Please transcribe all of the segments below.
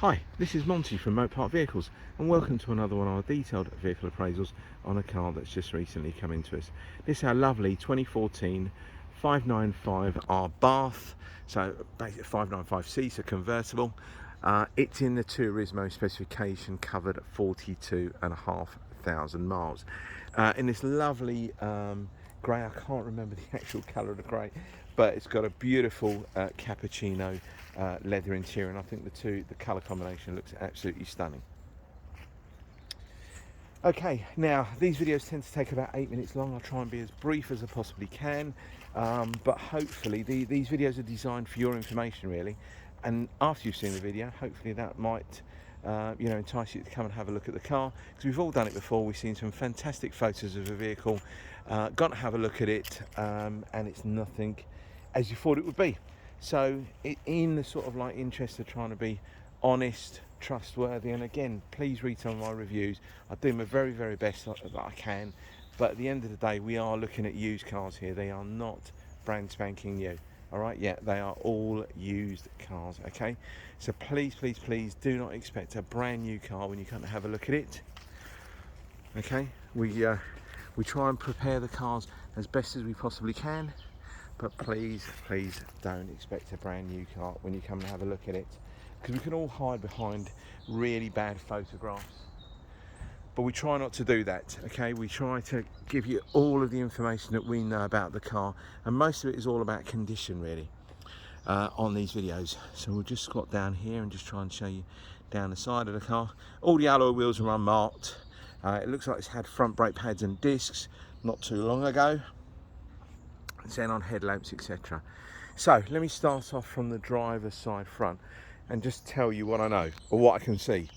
Hi, this is Monty from Mopart Vehicles and welcome to another one of our detailed vehicle appraisals on a car that's just recently come into us. This is our lovely 2014 595 Abarth, so basically 595C, so convertible. It's in the Turismo specification, covered at 42,500 miles. In this lovely grey, I can't remember the actual colour of the grey, but it's got a beautiful cappuccino leather interior, and I think the colour combination looks absolutely stunning. Okay, now these videos tend to take about 8 minutes long. I'll try and be as brief as I possibly can, but hopefully these videos are designed for your information really, and after you've seen the video, hopefully that might entice you to come and have a look at the car, because we've all done it before. We've seen some fantastic photos of a vehicle, got to have a look at it, and it's nothing as you thought it would be. So in the sort of like interest of trying to be honest, trustworthy, and again, please read some of my reviews. I do my very, very best that I can, but at the end of the day, we are looking at used cars here. They are not brand spanking new. All right, yeah, they are all used cars. Okay, so please, please, please do not expect a brand new car when you come to have a look at it. Okay, we try and prepare the cars as best as we possibly can, but please, please don't expect a brand new car when you come and have a look at it, because we can all hide behind really bad photographs, but we try not to do that. Okay, we try to give you all of the information that we know about the car, and most of it is all about condition really on these videos. So we'll just squat down here and just try and show you down the side of the car. All the alloy wheels are unmarked. It looks like it's had front brake pads and discs not too long ago. Xenon headlamps, etc. So let me start off from the driver's side front and just tell you what I know, or what I can see.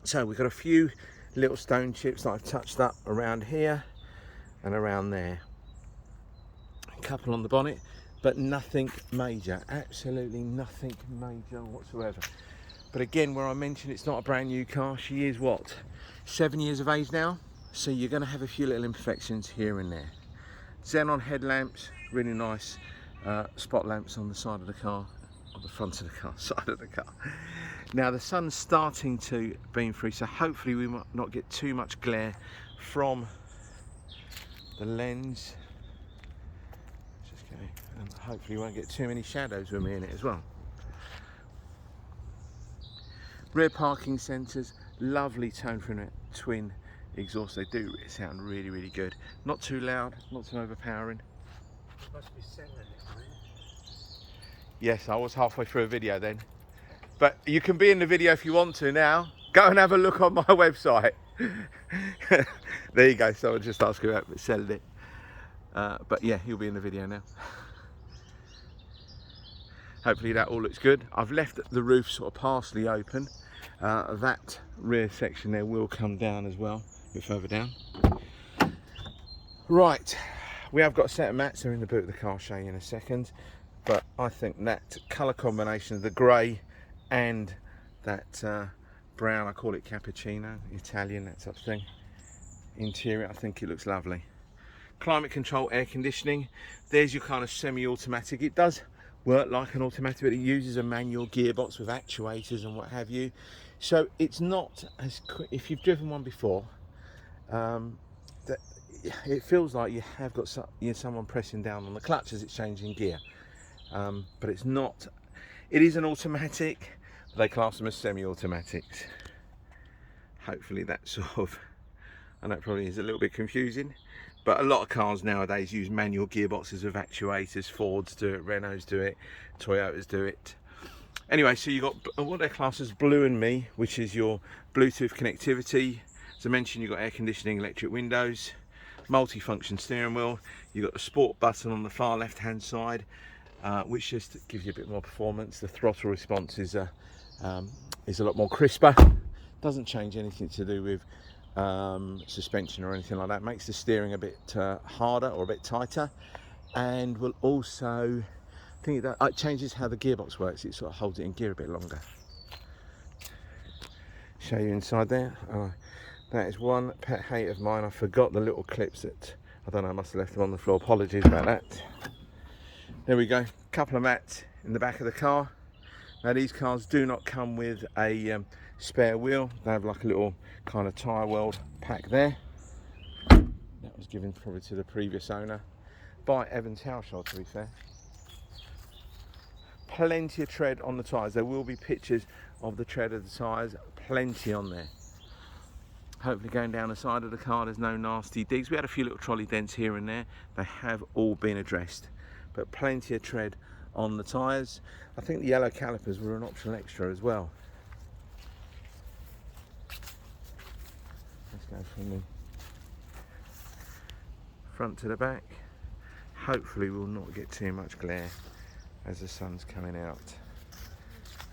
So we've got a few little stone chips that I've touched up around here and around there. A couple on the bonnet, but nothing major, absolutely nothing major whatsoever. But again, where I mentioned it's not a brand new car, she is what, 7 years of age now, so you're going to have a few little imperfections here and there. Xenon headlamps, really nice spot lamps on the side of the car, on the front of the car, side of the car. Now the sun's starting to beam through, so hopefully we might not get too much glare from the lens. Just go, and hopefully we won't get too many shadows with me in it as well. Rear parking sensors, lovely tone from a twin exhaust. They do sound really, really good. Not too loud, not too overpowering. Must be selling it, mate. Yes, I was halfway through a video then. But you can be in the video if you want to now. Go and have a look on my website. There you go, someone just asked about selling it. But yeah, he'll be in the video now. Hopefully that all looks good. I've left the roof sort of partially open. That rear section there will come down as well, a bit further down. Right, we have got a set of mats. They're in the boot of the car, I'll show you in a second. But I think that colour combination of the grey and that brown, I call it cappuccino, Italian, that type of thing, interior, I think it looks lovely. Climate control, air conditioning. There's your kind of semi-automatic. It does work like an automatic, but it uses a manual gearbox with actuators and what have you. So it's not as quick. If you've driven one before, that it feels like you have got someone pressing down on the clutch as it's changing gear. But it's not. It is an automatic. They class them as semi-automatics. Hopefully that sort of, I know it probably is a little bit confusing, but a lot of cars nowadays use manual gearboxes with actuators. Fords do it, Renaults do it, Toyotas do it. Anyway, so you've got what they're classed as Blue and Me, which is your Bluetooth connectivity. As I mentioned, you've got air conditioning, electric windows, multi-function steering wheel. You've got the sport button on the far left-hand side, which just gives you a bit more performance. The throttle response is a lot more crisper. Doesn't change anything to do with suspension or anything like that. Makes the steering a bit harder or a bit tighter, and will also, I think that it changes how the gearbox works. It sort of holds it in gear a bit longer. Show you inside there. That is one pet hate of mine. I forgot the little clips that, I don't know, I must have left them on the floor. Apologies about that. There we go. Couple of mats in the back of the car. Now these cars do not come with a spare wheel. They have like a little kind of tyre world pack there. That was given probably to the previous owner by Evans Household, to be fair. Plenty of tread on the tyres. There will be pictures of the tread of the tyres, plenty on there. Hopefully going down the side of the car there's no nasty digs. We had a few little trolley dents here and there. They have all been addressed, but plenty of tread on the tyres. I think the yellow calipers were an optional extra as well. Let's go from the front to the back. Hopefully we'll not get too much glare as the sun's coming out.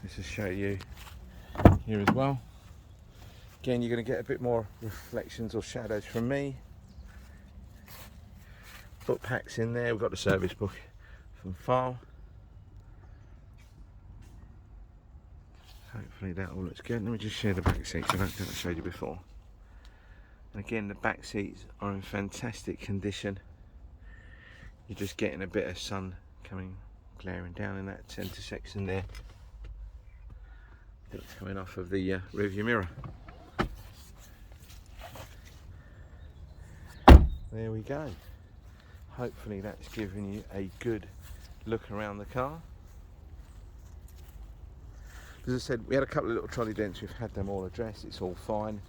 Let's just show you here as well. Again, you're going to get a bit more reflections or shadows from me. Book packs in there. We've got the service book from file. Hopefully that all looks good. Let me just share the back seats. I don't think I showed you before. And again, the back seats are in fantastic condition. You're just getting a bit of sun glaring down in that centre section there. It's coming off of the rearview mirror. There we go. Hopefully that's given you a good look around the car. As I said, we had a couple of little trolley dents. We've had them all addressed. It's all fine.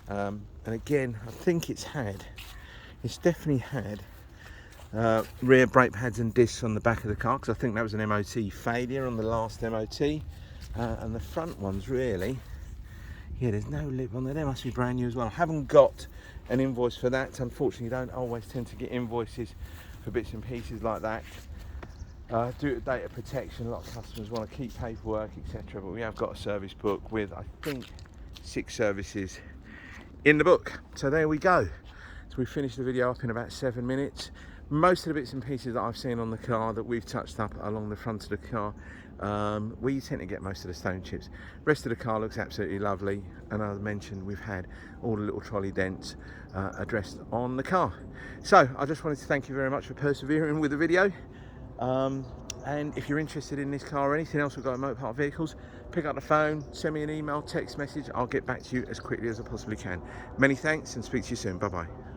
And again, I think it's definitely had rear brake pads and discs on the back of the car, because I think that was an MOT failure on the last MOT. And the front ones really, yeah, there's no lip on there. They must be brand new as well. I haven't got an invoice for that. Unfortunately, you don't always tend to get invoices for bits and pieces like that. Due to data protection, a lot of customers want to keep paperwork, etc. But we have got a service book with, I think, 6 services in the book. So there we go. So we finished the video up in about 7 minutes. Most of the bits and pieces that I've seen on the car that we've touched up along the front of the car, we tend to get most of the stone chips. Rest of the car looks absolutely lovely, and as I mentioned, we've had all the little trolley dents addressed on the car. So I just wanted to thank you very much for persevering with the video. And if you're interested in this car or anything else we've got in Motorpark Vehicles, pick up the phone, send me an email, text message. I'll get back to you as quickly as I possibly can. Many thanks, and speak to you soon. Bye bye.